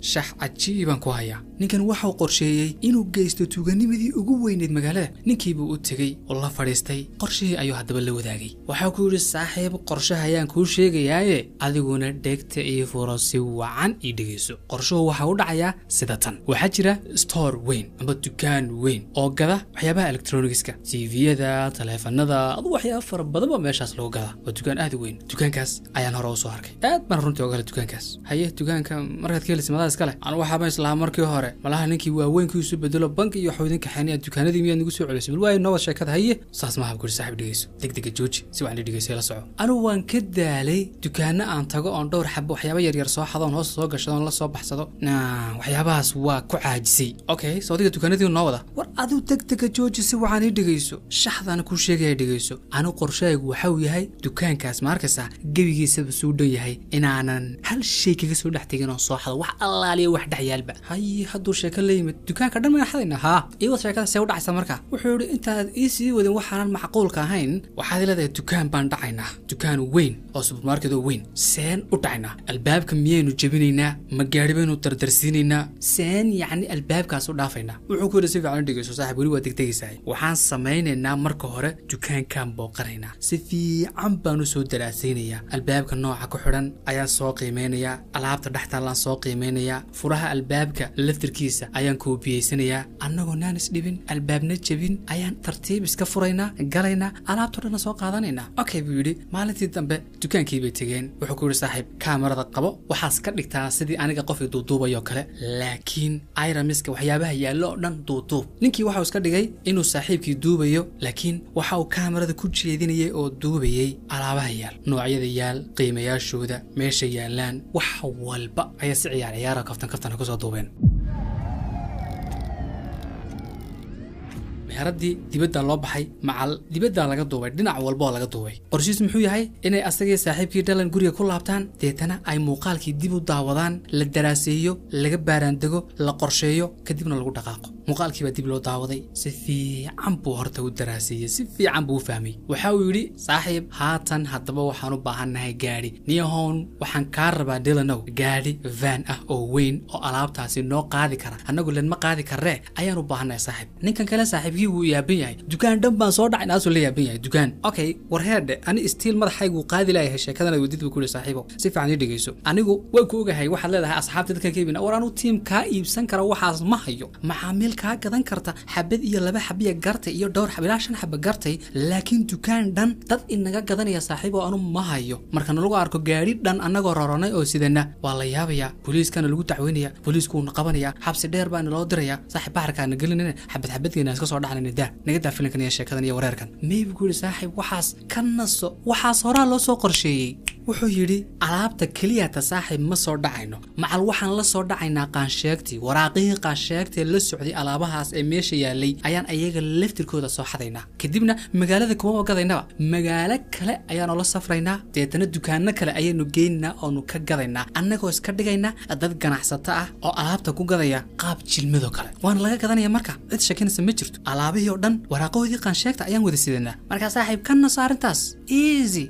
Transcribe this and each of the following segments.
shax cajiiban ku haya ninkan waxa uu qorsheeyay inuu geysto tuuganimadii ugu weyneed magaalada ninkiiba u tagay oo la fadhiistay qorshihii ayuu hadaba la wadaagay waxa uu yiri saaxiib qorshaha ayaan ku sheegayaaye adiguna dhegta iyo furo si wacan ii dhigeyso qorshuhu waxa uu dhacayaa sida tan waxa jira store weyn ama dukaan weyn oo gada waxyaabaha electronicska TV-yada taleefanada adu waxyaabo fara badan meeshaas lagu gada waa dukaan aad u weyn dukaankaas ayaan hore u soo arkay aad baan runtii ogahay dukaankaas haye dukaanka markaad ka helismada iskale aan waxa baan islaam markii hore malaha ninkii waa weynkiisu bedelo bank iyo xoodin ka xaniya dukaanadii miyaad nagu soo celisay bal way noo sheekad haye saas ma habku saaxiib dhigeyso degdeg jooji si waan dhigeyso la soco anu waan ka daalay dukaana aan tago on dhowr xabo waxyaabo yar yar soo xadoon hoos soo gashadon la soo baxsado waxyaabahaas waa ku caajisay okay soo diga dukaanadii noo wada war adu degdeg jooji si waan dhigeyso shaxdan ku sheegay dhigeyso anu qorshaygu waxa uu yahay dukaankaas markaysa gabigiisa soo dhow yahay inaanan hal shay kaga soo dhaxtagin oo soo xado wax allaaliya wax dhaxyaalba hay haduu sheeka leeyimid dukaanka dhan ma xadayna ha iyo sheekada see u dhacaysa marka wuxuu yiri intaad ii sii wadin waxaan macquulka ahayn waxaad leedahay dukaan baan dhacaynaa dukaan weyn oo supermarket weyn seen u dhacaynaa albaabka miyaynu jabinaynaa ma gaari baynu dardarsiinaynaa seen yani albaabkaas u dhaafaynaa wuxuu ku yiri si fiican dhigayso saaxiib wali waa degdegaysaa waxaan samaynaynaa marka hore dukaankan booqanaynaa si fiican baan u soo daraasaynayaa albaabka nooca ku xiran ayaan soo qiimeynayaa alaabta dhaxtaalan soo qiimeynayaa furaha albaabka laftirkiisa ayaan koobiyeysanaya annagoo naanis dhibin albaabna jabin ayaan tartiib iska furaynaa galaynaa alaabta dhan soo qaadanayna okay buu yiri maalintii dambe dukaankii bay tageen wuxuu ku yiri saaxiib kaamirada qabo waxaas ka dhigtaa sidii aniga qof duuduubayo kale laakiin iramiska waxyaabaha yaalo dhan duuduub ninkii waxa uu iska dhigay inuu saaxiibkii duubayo laakiin waxa uu kaamirada ku jeedinayay oo duubayay alaabaha yaal noocyada yaal qiimayaashooda meesha yaalaan wax walba ayaa si ciyaar kaftan ku soo duubeen meheradii dibadda loo baxay macal dibadda laga duubay dhinac walba oo laga duubay qorshiis muxuu yahay inay asagii saaxiibkii dhalan guriga ku laabtaan deetana ay muuqaalkii dib u daawadaan la daraaseeyo laga baaraandego la qorsheeyo kadibna lagu dhaqaaqo muuqaalkii baa dib loo daawaday si fiican buu horta u daraaseeyay si fiican buu u fahmay waxa uu yiri saaxiib haatan hadaba waxaan u baahanahay gaari niyahoon waxaan ka rabaa dhalanow gaari van ah oo weyn oo alaabtaasi noo qaadi kara anagu leen ma qaadi karre ayaan u baahanahay saaxiib ninkan kale saaxiib wuu yaaban yahay dukaan dhan baan soo dhacay aasoo la yaaban yahay dukaan okay war heerde ani stiil madaxaygu qaadi lahayd sheekadana wadid ku leeyahay saaxiibo si fiican ii dhigeyso anigu way ku ogahay waxa leedahay asxaabta dadka ka iibina war anu team ka iibsan kara waxaas ma hayo macaamiil ka gadan karta xabad iyo laba xabiya gartay iyo dhowr xabilaha shan xabba gartay laakiin dukaan dhan dad inaga gadanaya saaxiibo anu ma hayo marka lagu arko gaari dhan anagoo roronay oo sidana waa la yaabaya booliiskana lagu dacweynaya booliisku uu qabanaya xabsi dheer baan loo diraya saaxiib baharkaana gelinina xabadkeena iska soo naga daafilankan iyo sheekadan iyo wareerkan maybe ku saaxiib waxaas ka naso waxaas hore loo soo qorsheeyay wuxuu yiri alaabta kaliya ta saaxiib ma soo dhacayno macal waxaan la soo dhacaynaa qaansheegtii waraaqihii qaansheegtay la socday alaabahaas ee meesha yaalay ayaan ayaga laftirkooda soo xadaynaa kadibna magaalada kuma gadaynaba magaalo kale ayaan la safraynaa deetana dukaano kale ayaynu geynaa oo nu ka gadaynaa annagoo iska dhigaynaa dad ganacsato ah oo alaabta ku gadaya qaab jilmado kale waan laga gadanaya marka cid shakinaysa ma jirto alaabihii oo dhan waraaqoodii qaansheegta ayaan wada sidanaa marka saaxiib kana saarintaas easy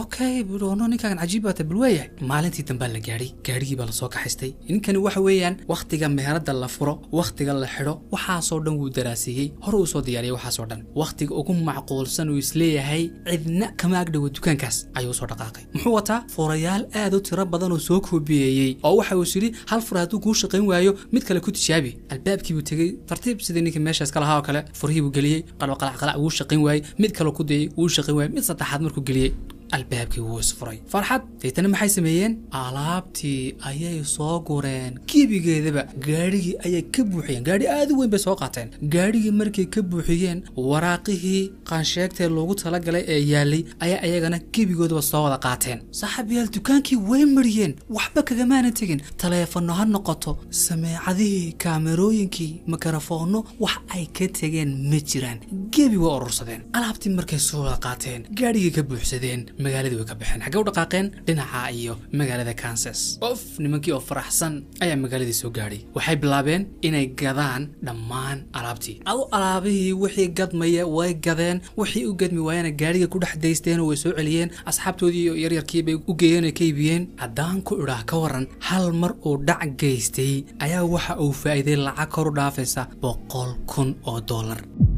okay bro ninkan cajiib ah tabulweey maalintii dambe la gaari gaarigii baa la soo kaxaystay inkani waxa weeyaan waqtiga meherada la furo waqtiga la xiro waxa soo dhan wuu daraasiyay hore uu soo diyaariyay waxa soo dhan waqtiga ugu macquulsan uu isleeyahay cidna kama agdhow dukaankaas ayuu soo dhaqaaqay muxuu wataa furayaal aad u tiro badan oo soo koobiyay oo waxa uu siri hal furaad uu shaqeyn waayo mid kale ku tijaabi albaabkii uu tagay tartiib sidii ninka meeshaas kala haa kale furihii uu galiyay qalaq uu shaqeyn waayay mid kale ku dayay uu shaqeyn waayay mid saddexaad markuu galiyay albaabkii wuu isfuray farxad deetana maxay sameeyeen alaabtii ayay soo gureen kibigeedaba gaarigii ayay ka buuxiyeen gaari aad u weyn bay soo qaateen gaarigii markay ka buuxiyeen waraaqihii qaansheegtay loogu talagalay ee yaalay ayaa ayagana kibigoodaba soo wada qaateen saaxiibayaal dukaankii way mariyeen waxba kagamaana tegin taleefanno ha noqoto sameecadihii kaamerooyinkii mikrofoono wax ay ka tegeen ma jiraan gebi waa urursadeen alaabtii markay soo wada qaateen gaarigii ka buuxsadeen magaaladii way ka baxeen xagee u dhaqaaqeen dhinaca iyo magaalada Kansas of nimankii oo faraxsan ayaa magaaladii soo gaadhay waxay bilaabeen inay gadaan dhammaan alaabtii alaabihii wixii gadmaya way gadeen wixii u gadmi waayana gaariga ku dhex daysteen oo way soo celiyeen asxaabtoodii iyo yaryarkii bay u geeyeen ka iibiyeen haddaan ku idhaah ka waran hal mar uu dhac geystay ayaa waxa uu faa'iiday lacag kor u dhaafaysa $100,000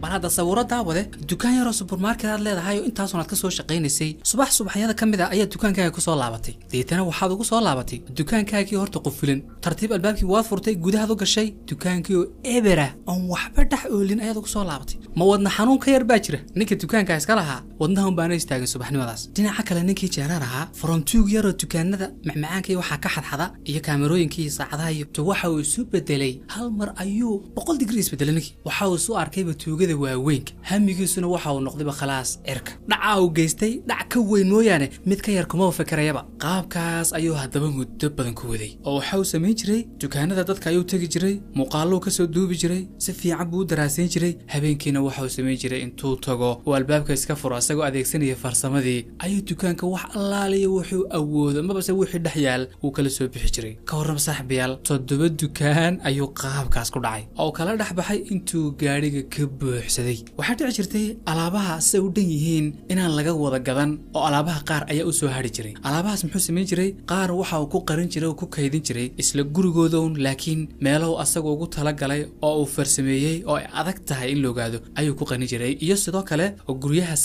هذا صورة دعوة دكان يرى سوبر ماركت هذا هاي أنت أصلاً تكسر شقينيسي صباح هذا كم إذا أي دكان كاي كسر لعبتي ديتنا وحاضر كسر لعبتي الدكان كاي كي هرت قفلين ترتيب الباب كي واث فرتي جود هذا الشيء دكان كيو إبرة أو وحبة تحولين أي كسر لعبتي ما ودنا حنون خير باكرة نك الدكان كاي سكالها ودناهم باني يستاجن صباح نماذج دينا حكى لنك جرارها فرنتو يرى الدكان هذا معاك كي وحكى حدا هي كاميروين كي صعدها يتوحوا سوب بدلي هالمر أيو بقول دقريس بدلنك وحاول سؤال كيف توجد waaweynka hamigiisuna waxa uu noqday khalaas cirka dhaca uu geystay dhac ka weyn mooyaane mid ka yar kuma fakarayaba qaabkaas ayuu hadaba muddo badan ku waday oo waxa uu sameyn jiray dukaanada dadka ayuu tagi jiray muuqaalo ka soo duubi jiray si fiican buu daraasayn jiray habeenkiina waxa uu sameyn jiray intuu tago oo albaabka iska furo asagoo adeegsanaya farsamadii ayuu dukaanka wax allaaliyo wuxuu awoodo mabase wixii dhaxyaal uu kala soo bixi jiray ka warram saaxiibayaal 7 dukaan ayuu qaabkaas ku dhacay oo kala dhaxbaxay intuu gaariga ka buuxsaday waxaa dhici jirtay alaabaha si u dhan yihiin inaan laga wada gadan oo alaabaha qaar ayaa u soo hari jiray alaabahaas muxuu sameyn jiray qaar waxa uu ku qarin jiray oo ku kaydin jiray isla gurigooda laakiin meelaha asaga ugu tala galay oo uu farsameeyay oo ay adag tahay in loo gaado ayuu ku qarin jiray iyo sidoo kale oo guryaha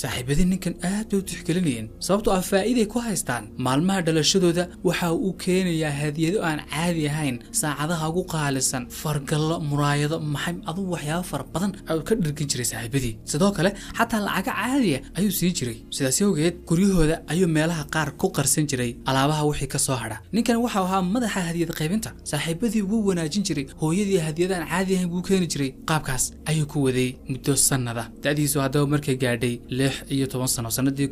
saaxiibadii ninkan aad u tixgelinayeen sababtoo ah faa'iido ku haystaan maalmaha dhalashadooda waxa uu keenayaa hadiyado aan caadi ahayn saacadaha ugu qaalisan fargallo muraayado maxay adu waxyaabo far badan ka dhirkin jiray saaxiibadii sidoo kale xataa lacag caadi ah ayuu sii jiray sidaas awgeed guryahooda ayuu meelaha qaar ku qarsan jiray alaabaha wixii ka soo hadha ninkan waxa ahaa madaxa hadiyad qaybinta saaxiibadii uu wanaajin jiray hooyadii hadiyadaan caadi ahayn buu keeni jiray qaabkaas ayuu ku waday muddo sanada da'diisu hadaba markay gaadhay 16 sano sanadii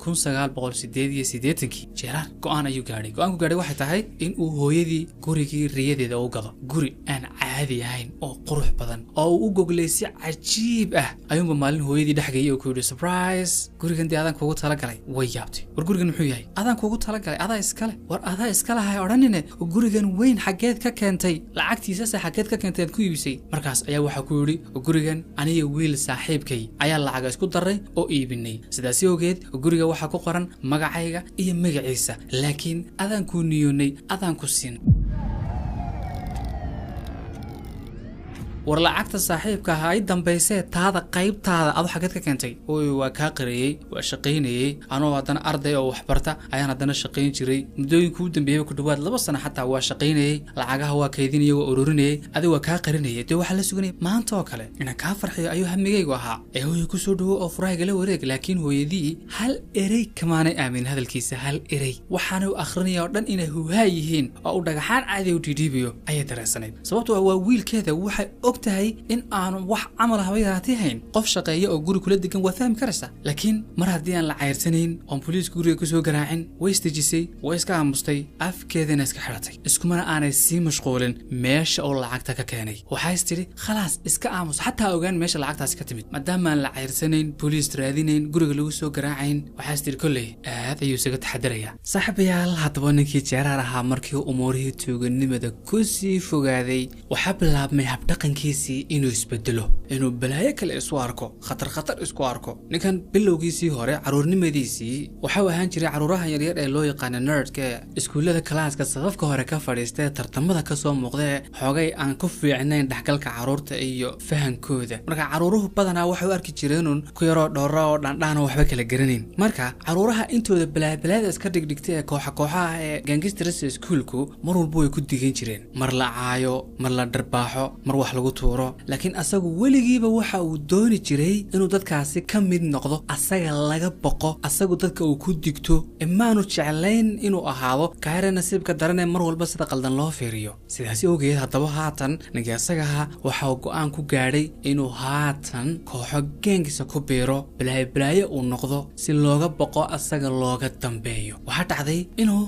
1988 jeerar go'aan ayuu gaadhay go'aanku gaadhay waxay tahay in uu hooyadii gurigii riyadeeda u gado guri aan caadi ahayn oo qurux badan oo uu goglay si cajiib ayuunba maalin hooyadii dhaxgay oo ku yiri surprise gurigan dii adan kugu tala galay way yaabtay war gurigan muxuu yahay adan kugu tala galay adaa iskale war adaa iskale hay oranine gurigan weyn xageed ka keentay lacagtiisa xageed ka keentay ku iibisay markaas ayaa waxa ku yiri gurigan aniga wiil saaxiibkay ayaa lacag isku daray oo iibinay sidaas ogeed guriga waxa ku qoran magacayga iyo magaciisa laakiin adan ku niyoonay adan ku siin war lacagta saaxiibka ahay dambeysay taada qaybtaada adu xageed ka keentay oo waa ka qariyay waa shaqeynayay anoo hadana arday oo wax barta ayaan hadana shaqeyn jiray mudooyinku u dambeeyay ku dhawaad 2 sano xataa waa shaqeynayay lacagaha waa kaydinayay waa ururinayay adiga waa ka qarinayay de waxa la suganay maanta oo kale ina ka farxiyo ayuu hamigaygu ahaa ee hooyo ku soo dhawo oo furayga la wareeg laakiin hooyadii hal erey kamaanay aamin hadalkiisa hal erey waxaana uu akhrinaya oo dhan inay huhaayihiin oo u dhagaxaan caadi u dhiibiyo ayay dareensanayd sababtoo waa wiilkeeda waxa tahay in aanu wax amal habayraatay hayn qof shaqeeyo oo guri kula degan waa fahmi karaysa laakiin mar haddii aan la cayrsanayn oo police guriga ku soo garaacin way istajisay way iska aamustay afkeedana iska xiratay iskumana aanay sii mashquulin meesha oo lacagta ka keenay waxay istiri khalaas iska aamus xataa ogaan meesha lacagtaas ka timid maadaama aan la cayrsanayn police raadinayn guriga lagu soo garaacayn waxay istiri kulay aad ayuu isaga taxadaraya saaxiibayaal hadaba ninkii jeeraar ahaa markii umuurihii tuuganimada ku sii fogaaday waxa bilaabmay habdhaqankii inuu isbedelo inuu balaayo kale isu arko khatar isku arko ninkan bilowgiisii hore caruurnimadiisii waxa uu ahaan jiray caruuraha yaryar ee loo yaqaan nerdka iskuulada klaaska safafka hore ka fadhiistay tartamada ka soo muuqday xoogay aan ku fiicnayn dhaxgalka caruurta iyo fahankooda marka caruuruhu badanaa waxa uu arki jireen ku yaro dhowra oo dhandhaan waxba kala garaneyn marka caruuraha intooda balaabalaada iska dhigdhigtay ee kooxaha ee gangsters iskuulku mar walba way ku digan jireen mar la caayo mar la darbaaxo mar wax lagu tuuro laakiin asagu weligiiba waxa uu dooni jiray inuu dadkaasi ka mid noqdo asaga laga boqo asagu dadka uu ku digto imaanu jeclayn inuu ahaado kaare nasiibka daran ee mar walba sida qaldan loo fiiriyo sidaas ogeed hadaba haatan ninka asaga waxa uu go'aan ku gaadhay inuu haatan kooxo gangisa ku biiro balaayo uu noqdo si looga boqo asaga looga dambeeyo waxa dhacday inuu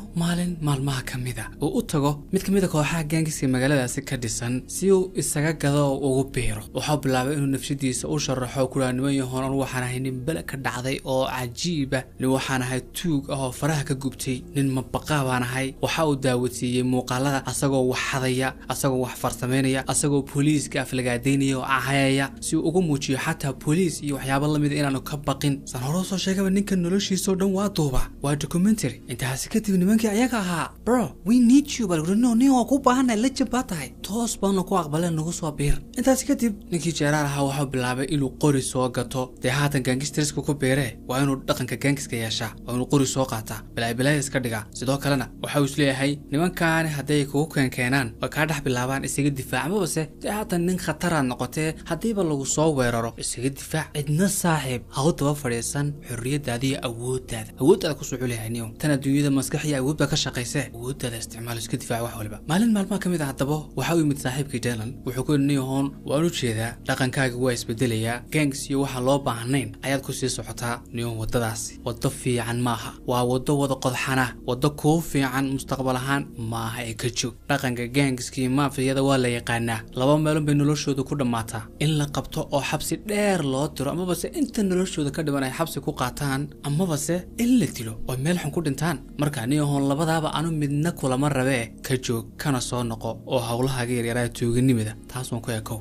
maalmaha kamida uu u tago mid kamida kooxaha gangisa magaaladaasi ka dhisan si uu isaga gado ugu biiro waxa bilaabay inuu nafsadiisa u sharaxo kulaanimada horan waxaan ahay nin bal ka dhacday oo cajiib ah nin waxaan ahay tuug oo faraha ka gubtay nin mabaqaa baan ahay waxa uu daawatiyay muuqaalada asagoo wax xadaya asagoo wax farsameynaya asagoo booliiska aflagaadeynaya oo ahayaya si uu ugu muujiyo xataa booliis iyo waxyaabo la mid inaanu ka baqin san hore soo sheegay ninka noloshiisa dhan waa duuba waa documentary intaas kadib nimankii ayaga ahaa bro we need you bal no nin oo ku baahan la jabatahay toos baan ku aqbaleen nagu soo biir intaas kadib ninkii jeeraar ahaa waxa bilaabay inuu qori soo gato haatan gangsterska ku beere waa inuu dhaqanka gangsterska yeeshaa waa inuu qori soo qaata bilaay iska dhiga sidoo kalena waxa uu isleeyahay nimankaan haday ku keenaan oo ka dhax bilaabaan isaga difaac ma base haatan nin khatar ah noqotee hadiiba lagu soo weeraro isaga difaac cidna saaxiib ha u daba fadhiisan xurriyadaada iyo awooddaada ku soo culeeyay tan adduunyada maskaxiya awoodba ka shaqeysay awooddaada isticmaal iska difaac wax waliba maalin maalmaha kamid ah hadaba waxa uu mid saaxiibkii Dylan wuxuu ku niyoon waan u jeedaa dhaqankaaga waa isbedelaya gangs iyo waxa loo baahnayn ayaad ku sii socotaa niyoon wadadaasi wado fiican maaha waa wado qodxana wado ku fiican mustaqbal ahaan maaha ee ka joog dhaqanka gangskii maafiyada waa la yaqaanaa laba meelood bay noloshooda ku dhamaataa in la qabto oo xabsi dheer loo diro ama base inta noloshooda ka dhiman ay xabsi ku qaataan ama base in la dilo oo meel xun ku dhintaan marka niyoon labadaaba aanu midna kulama rabe ka joog kana soo noqo oo hawlaha yaryar ay tuuganimada taas oo ku eekow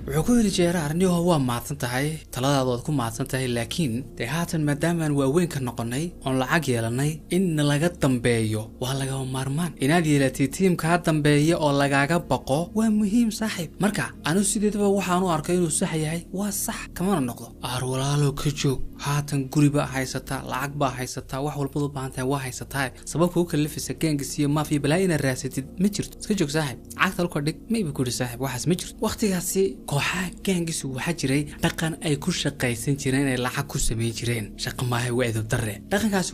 wuxuu ku yiri jeeraar niyow waa maadsan tahay taladaad ku maadsan tahay laakiin haatan maadaama waaweyn ka noqonay oo lacag yeelanay in laga dambeeyo waa laga maarmaan inaad yeelatay teamka dambeeyo oo lagaaga baqo waa muhiim saaxiib marka anu sideedaba waxaan u arkay inuu sax yahay waa sax kama noqdo walaalo ka joog haatan guriba haysata lacag ba haysata wax walba u baahan tahay waa haysataa sababku ka lifisa gangsiyo mafia balaayina raasatid ma jirto iska joog saaxiib cagta ku dhig maybe guri saaxiib waxaas ma jirto waqtigaasi kooxaha gangisu waxa jiray dhaqan ay ku shaqaysan jireen ay lacag ku sameeyeen jireen shaqo maahay weedo darre dhaqankaasi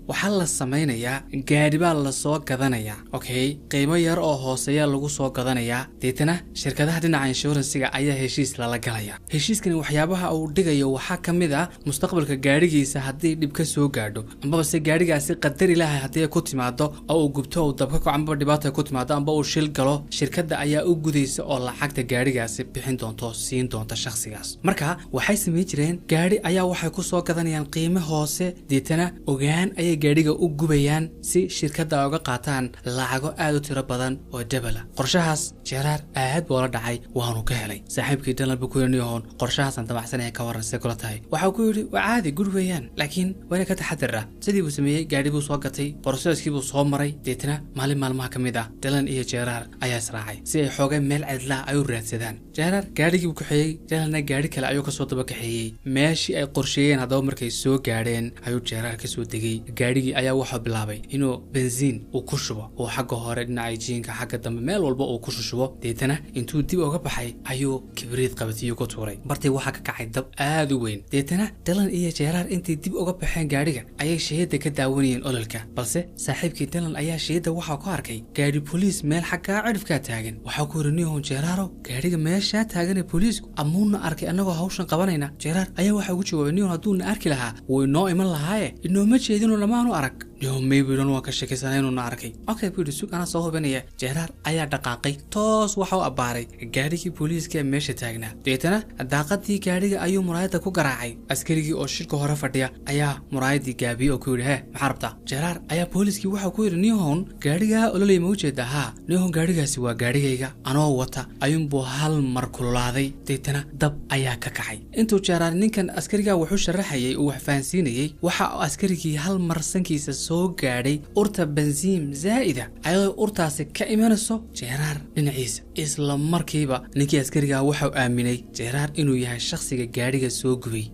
waxa la sameeynaya gaari baa la soo gadanaya okay qiimo yar oo hooseeya lagu soo gadanaya deetana shirkadaha dhinaca insurance-ga ayaa heshiis la galaya heshiiskani waxyaabaha uu dhigayo waxa kamid ah mustaqbalka gaarigiisa hadii dib ka soo gaadho amba se gaarigaasi qadar ilaahay hadii ku timaado oo uu gubto oo dabka ku amba dhibaato ku timaado amba uu shil galo shirkadda ayaa u gudaysa oo lacagta gaarigaasi bixin doonto siin doonta shakhsigaas marka waxay sameeyeen jireen gaari ayaa waxay ku soo gadanayaan qiimo hoose deetana ogaan ayay gaariga u gubayaan si shirkadda uga qaataan lacago aad u tiro badan oo dabala qorshahaas jeeraar aad buu la dhacay waanu ka helay saaxiibkii Dylan buu ku yirniyoon qorshahaas aan damacsanay ka waran kula tahay waxa ku yiri waa caadi gud weeyaan laakiin waa ka taxadara sidii uu sameeyay gaari buu soo gatay processkii buu soo maray deetana maalmaha kamid ah Dylan iyo jeeraar ayaa israacay si ay xoogay meel cidla ay u raadsadaan jeeraar gaarigii ku xigay Dylanna gaari kale ayuu ka soo daba kaxeeyay meeshii ay qorsheeyeen hadaba markay soo gaareen ayuu jeeraar ka soo degay gaarigii ayaa waxa bilaabay inuu benziin uu ku shubo oo xagga hore dhinaca jiinka xagga dambe meel walba uu ku shubo deetana intuu dib uga baxay ayuu kibriid qabtay ku tuuray bartay waxa ka kacay dab aad u weyn deetana Dylan iyo jeeraar intii dib uga baxeen gaariga ayay shayada ka daawanayeen ololka balse saaxiibkii Dylan ayaa shayada waxa ku arkay gaari police meel xagga cirifka taagan waxa ku riniyoon jeeraaro gaariga meesha taagan ee police amuuna arkay anagoo hawshan qabanayna jeeraar ayaa waxa ugu jawaabay niyoon hadduu na arki lahaa way noo iman lahaaye inoo ma jeedino lamaanu arag niyoon maybe waa ka shakisanay inuu na arkay okay buu sug ana soo hubinaya jeeraar ayaa dhaqaaqay toos waxa uu abaaray gaarigii police-ka meesha taagnaa deetana daaqadii gaariga ayuu muraayada ku garaacay askarigii oo shirka hore fadhiya ayaa muraayadii gaabiyo oo ku yiri maxaa rabtaa jeeraar ayaa police-kii waxa ku yiri niyoon gaariga ololay ma u jeedaa niyoon gaarigaasi waa gaarigayga anoo wata ayuun buu hal mar kululaaday deetana dab ayaa ka kacay intuu jeeraar ninkan askariga wuxuu sharaxayay oo wax fahansiinayay waxa askarigii hal mar sankiisa soo gaadhay urta benziin zaa'ida ayuu urtaasi ka imanayso jeeraar dhinaciisa isla markiiba ninkii askariga waxa uu aaminay jeeraar inuu yahay shakhsiga gaariga soo gubay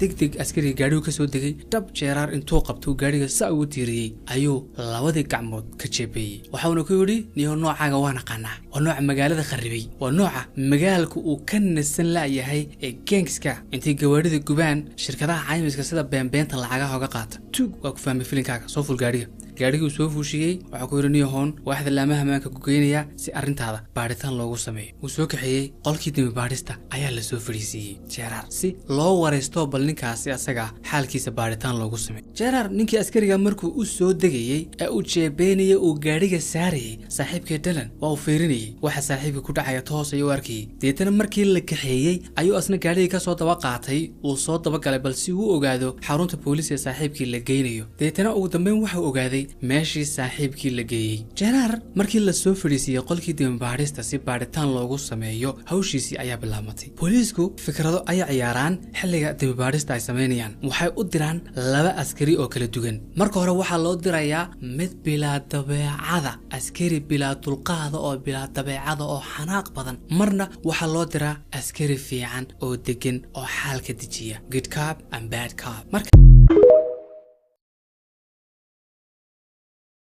degdeg askariga gaariga ka soo degay dab jeeraar intuu qabto gaariga saa ugu tiiriyay ayuu labadii gacmood ka jeebay waxaanu ku yiri niyo noocaaga waan aqaanaa waa nooca magaalada kharibay waa nooca magaalku uu ka nasan laayahay ee gangska intii gawaarida gubaan shirkadaha caymiska sida beenbeenta lacagaha uga qaata tug waa ku fahmay filinkaaga soo ful gaariga gaadhigii soo fuushiyey waxa ku yiri hoon waaxda laamaha amaanka ku geynaya si arrintaada baaritaan loogu sameeyo uu soo kaxeeyay qolkii dambi baarista ayaa la soo fariisiyay Gerard si loo wareysto bal ninkaasi asaga xaalkiisa baaritaan loogu sameeyo Gerard ninkii askariga markuu u soo degayay ee uu jeebeenayay uu gaadhiga saarayay saaxiibkii Dylan waa uu fiirinayay waxa saaxiibka ku dhacaya toos ayuu arkay deetana markii la kaxeeyay ayuu asna gaadhiga ka soo daba qaatay uu soo daba galay bal si uu ogaado xarunta booliska saaxiibkii la geynayo deetana ugu dambeyn waxa uu ogaaday meeshii saaxiibkii la geeyay Gerard markii la soo fariisiyay qolkii dambi baarista si baaritaan loogu sameeyo hawshiisii ayaa bilaabatay booliisku fikrado ay ciyaaraan xilliga dambi baarista ay sameynayaan waxay u diraan laba askari oo kala duwan marka hore waxa loo dirayaa mid bilaa dabeecada askari bilaa dulqaad oo bilaa dabeecada oo xanaaq badan marna waxa loo diraa askari fiican oo degan oo xaalka dejiya good cop and bad cop marka